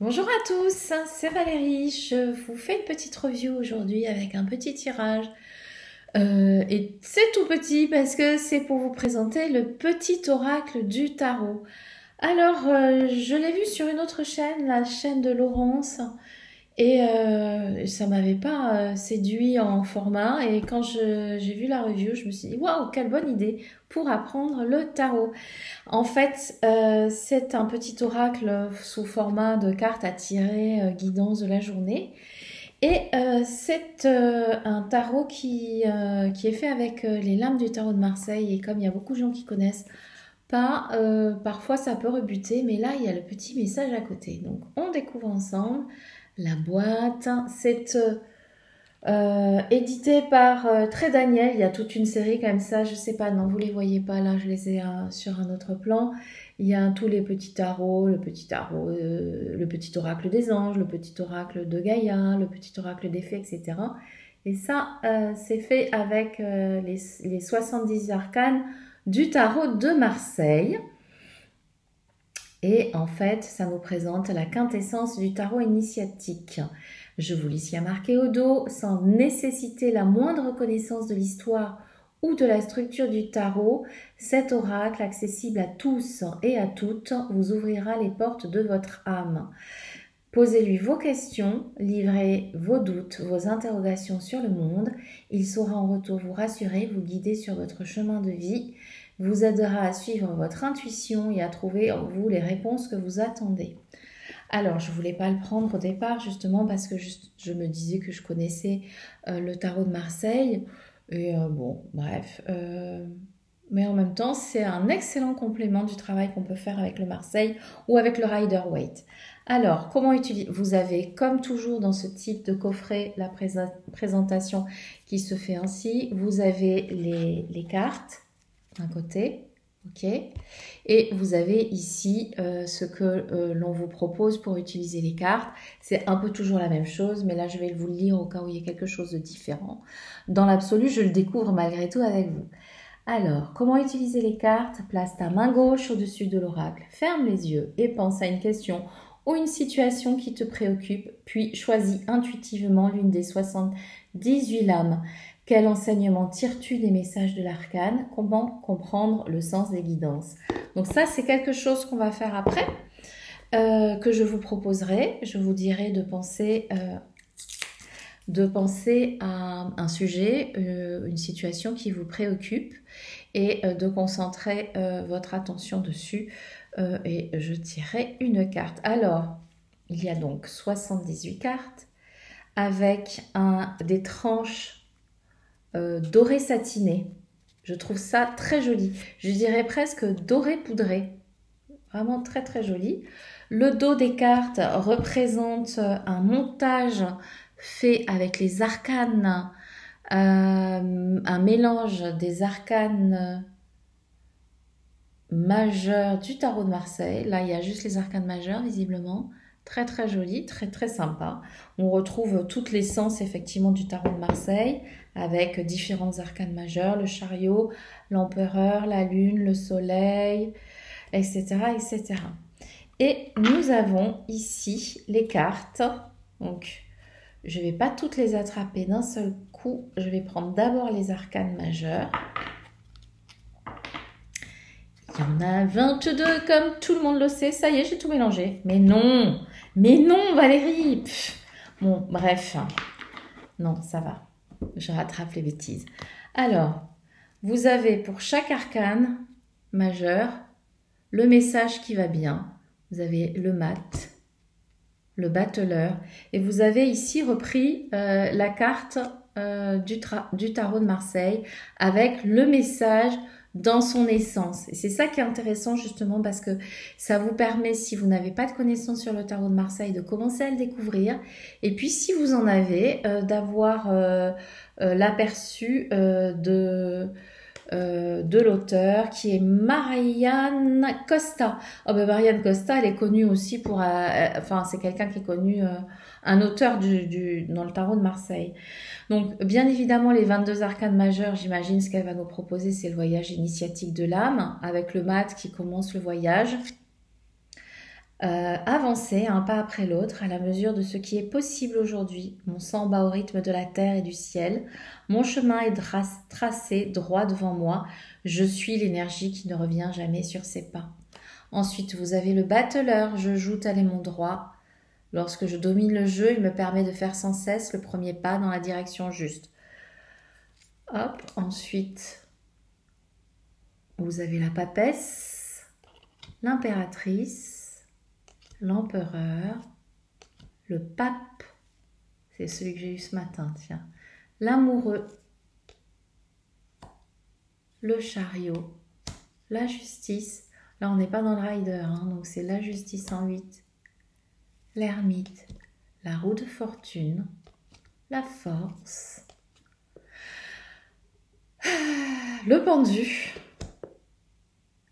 Bonjour à tous, c'est Valérie. Je vous fais une petite review aujourd'hui avec un petit tirage. Et c'est tout petit parce que c'est pour vous présenter le petit oracle du tarot. Alors, je l'ai vu sur une autre chaîne, la chaîne de Laurence, et ça m'avait pas séduit en format. Et quand j'ai vu la review, je me suis dit, waouh, quelle bonne idée pour apprendre le tarot. En fait, c'est un petit oracle sous format de carte à tirer, guidance de la journée. Et c'est un tarot qui est fait avec les lames du tarot de Marseille. Et comme il y a beaucoup de gens qui connaissent pas, parfois ça peut rebuter. Mais là, il y a le petit message à côté. Donc, on découvre ensemble la boîte. C'est édité par Très Daniel. Il y a toute une série comme ça. Je sais pas, non, vous les voyez pas là. Je les ai sur un autre plan. Il y a tous les petits tarots, le petit oracle des anges, le petit oracle de Gaïa, le petit oracle des fées, etc. Et ça, c'est fait avec les 70 arcanes du tarot de Marseille. Et en fait, ça nous présente la quintessence du tarot initiatique. Je vous lis y a marqué au dos, sans nécessiter la moindre connaissance de l'histoire ou de la structure du tarot, cet oracle accessible à tous et à toutes vous ouvrira les portes de votre âme. Posez-lui vos questions, livrez vos doutes, vos interrogations sur le monde. Il saura en retour vous rassurer, vous guider sur votre chemin de vie, vous aidera à suivre votre intuition et à trouver en vous les réponses que vous attendez. Alors, je ne voulais pas le prendre au départ, justement, parce que je me disais que je connaissais le tarot de Marseille. Et bon, bref. Mais en même temps, c'est un excellent complément du travail qu'on peut faire avec le Marseille ou avec le Rider-Waite. Alors, comment utiliser? Vous avez, comme toujours dans ce type de coffret, la présentation qui se fait ainsi. Vous avez les cartes d'un côté. Ok. Et vous avez ici ce que l'on vous propose pour utiliser les cartes. C'est un peu toujours la même chose, mais là je vais vous le lire au cas où il y a quelque chose de différent. Dans l'absolu, je le découvre malgré tout avec vous. Alors, comment utiliser les cartes? Place ta main gauche au-dessus de l'oracle, ferme les yeux et pense à une question ou une situation qui te préoccupe, puis choisis intuitivement l'une des 78 lames. Quel enseignement tires-tu des messages de l'arcane? Comment comprendre le sens des guidances? Donc ça, c'est quelque chose qu'on va faire après, que je vous proposerai. Je vous dirai de penser à un sujet, une situation qui vous préoccupe et de concentrer votre attention dessus. Et je tirerai une carte. Alors, il y a donc 78 cartes avec des tranches doré satiné. Je trouve ça très joli. Je dirais presque doré poudré. Vraiment très très joli. Le dos des cartes représente un montage fait avec les arcanes, un mélange des arcanes majeurs du tarot de Marseille. Là, il y a juste les arcanes majeurs visiblement. Très très joli, très très sympa. On retrouve toute l'essence effectivement du tarot de Marseille avec différentes arcanes majeures, le chariot, l'empereur, la lune, le soleil, etc., etc. Et nous avons ici les cartes. Donc, je ne vais pas toutes les attraper d'un seul coup. Je vais prendre d'abord les arcanes majeures. Il y en a 22 comme tout le monde le sait. Ça y est, j'ai tout mélangé. Mais non, Valérie. Pff. Bon, bref. Non, ça va. Je rattrape les bêtises. Alors, vous avez pour chaque arcane majeur le message qui va bien. Vous avez le mat, le battleur. Et vous avez ici repris la carte du tarot de Marseille avec le message dans son essence. Et c'est ça qui est intéressant justement parce que ça vous permet, si vous n'avez pas de connaissances sur le tarot de Marseille, de commencer à le découvrir. Et puis si vous en avez, d'avoir l'aperçu de l'auteur qui est Marianne Costa. Oh ben Marianne Costa, elle est connue aussi pour... enfin, c'est quelqu'un qui est connu, un auteur dans le tarot de Marseille. Donc, bien évidemment, les 22 arcanes majeures, j'imagine, ce qu'elle va nous proposer, c'est le voyage initiatique de l'âme, avec le mat qui commence le voyage. avancer un pas après l'autre à la mesure de ce qui est possible aujourd'hui. Mon sang bat au rythme de la terre et du ciel. Mon chemin est tracé droit devant moi. Je suis l'énergie qui ne revient jamais sur ses pas. Ensuite, vous avez le battleur. Je joue tel est mon droit. Lorsque je domine le jeu, il me permet de faire sans cesse le premier pas dans la direction juste. Hop, ensuite, vous avez la papesse, l'impératrice, l'empereur, le pape, c'est celui que j'ai eu ce matin, tiens, l'amoureux, le chariot, la justice. Là, on n'est pas dans le rider, hein, donc c'est la justice en 8. L'ermite, la roue de fortune, la force, le pendu,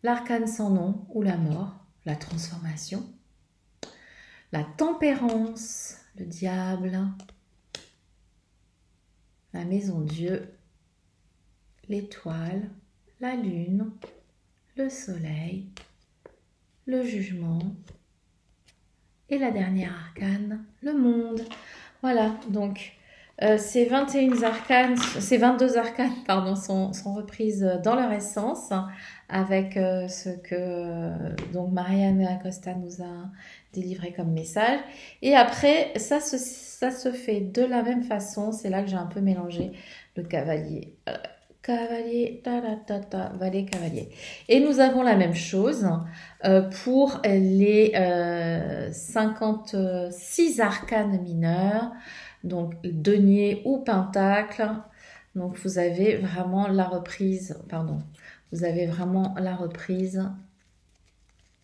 l'arcane sans nom ou la mort, la transformation, la tempérance, le diable, la maison Dieu, l'étoile, la lune, le soleil, le jugement, et la dernière arcane, le monde. Voilà, donc ces 22 arcanes pardon, sont reprises dans leur essence avec ce que donc Marianne Acosta nous a délivré comme message. Et après, ça se fait de la même façon. C'est là que j'ai un peu mélangé le cavalier. Cavalier, valet, cavalier. Et nous avons la même chose pour les 56 arcanes mineurs, donc denier ou pentacle. Donc vous avez vraiment la reprise,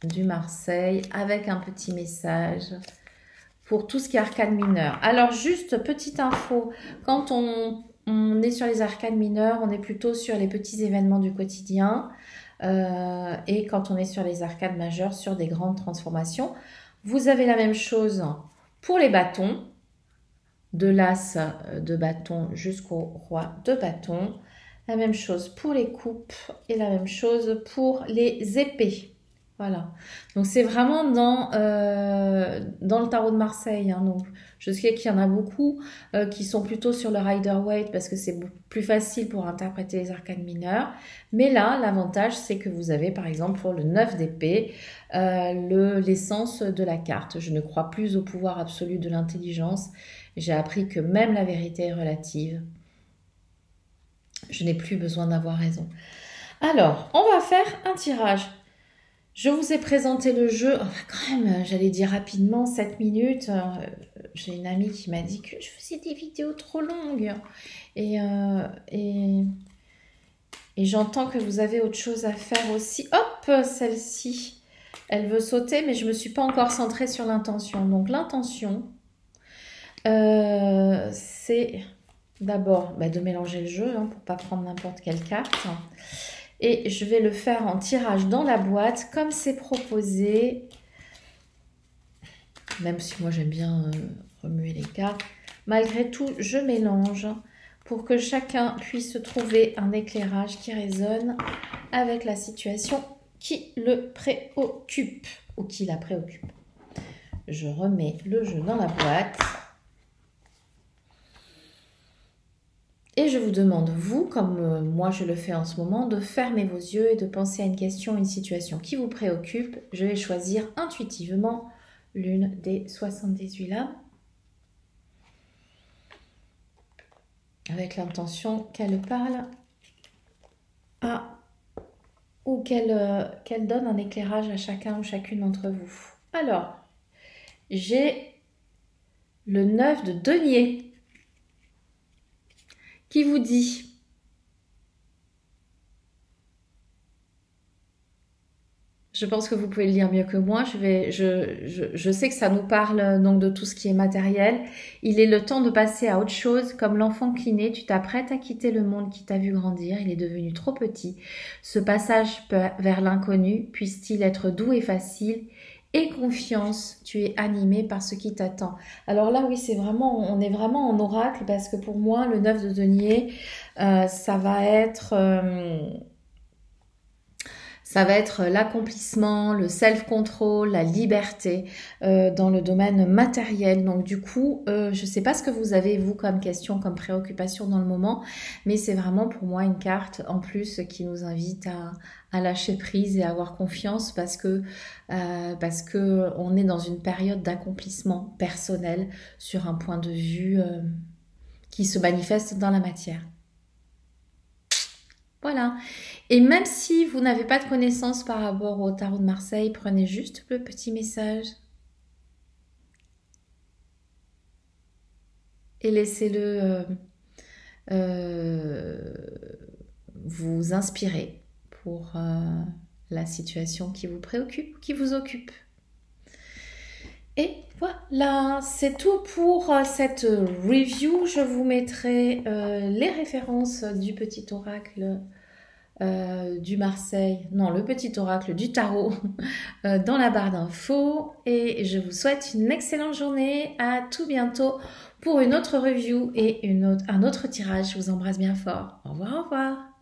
du Marseille avec un petit message pour tout ce qui est arcane mineur. Alors juste petite info, quand on est sur les arcanes mineurs, on est plutôt sur les petits événements du quotidien et quand on est sur les arcanes majeures, sur des grandes transformations. Vous avez la même chose pour les bâtons, de l'as de bâton jusqu'au roi de bâton. La même chose pour les coupes et la même chose pour les épées. Voilà, donc c'est vraiment dans le tarot de Marseille, hein. Donc je sais qu'il y en a beaucoup qui sont plutôt sur le Rider-Waite parce que c'est plus facile pour interpréter les arcanes mineurs. Mais là, l'avantage, c'est que vous avez par exemple pour le 9 d'épée, l'essence de la carte. Je ne crois plus au pouvoir absolu de l'intelligence. J'ai appris que même la vérité est relative. Je n'ai plus besoin d'avoir raison. Alors, on va faire un tirage. Je vous ai présenté le jeu, quand même, j'allais dire rapidement, 7 minutes. J'ai une amie qui m'a dit que je faisais des vidéos trop longues. Et j'entends que vous avez autre chose à faire aussi. Hop, celle-ci, elle veut sauter, mais je ne me suis pas encore centrée sur l'intention. Donc l'intention, c'est d'abord de mélanger le jeu, hein, pour ne pas prendre n'importe quelle carte. Et je vais le faire en tirage dans la boîte, comme c'est proposé. Même si moi j'aime bien remuer les cartes. Malgré tout, je mélange pour que chacun puisse trouver un éclairage qui résonne avec la situation qui le préoccupe ou qui la préoccupe. Je remets le jeu dans la boîte. Et je vous demande, vous, comme moi je le fais en ce moment, de fermer vos yeux et de penser à une question, une situation qui vous préoccupe. Je vais choisir intuitivement l'une des 78 là, avec l'intention qu'elle parle ou qu'elle donne un éclairage à chacun ou chacune d'entre vous. Alors, j'ai le 9 de denier qui vous dit je pense que vous pouvez le lire mieux que moi. Je sais que ça nous parle donc de tout ce qui est matériel. Il est le temps de passer à autre chose. Comme l'enfant qui naît, tu t'apprêtes à quitter le monde qui t'a vu grandir. Il est devenu trop petit. Ce passage vers l'inconnu puisse-t-il être doux et facile. Et confiance, tu es animé par ce qui t'attend. Alors là, oui, on est vraiment en oracle parce que pour moi, le 9 de denier, ça va être Ça va être l'accomplissement, le self-control, la liberté dans le domaine matériel. Donc du coup, je ne sais pas ce que vous avez, vous, comme question, comme préoccupation dans le moment, mais c'est vraiment pour moi une carte en plus qui nous invite à lâcher prise et à avoir confiance parce que on est dans une période d'accomplissement personnel sur un point de vue qui se manifeste dans la matière. Voilà. Et même si vous n'avez pas de connaissances par rapport au tarot de Marseille, prenez juste le petit message et laissez-le euh, vous inspirer pour la situation qui vous préoccupe, qui vous occupe. Et voilà, c'est tout pour cette review. Je vous mettrai les références du petit oracle du Marseille, non, le petit oracle du tarot dans la barre d'infos. Et je vous souhaite une excellente journée. À tout bientôt pour une autre review et un autre tirage. Je vous embrasse bien fort. Au revoir, au revoir.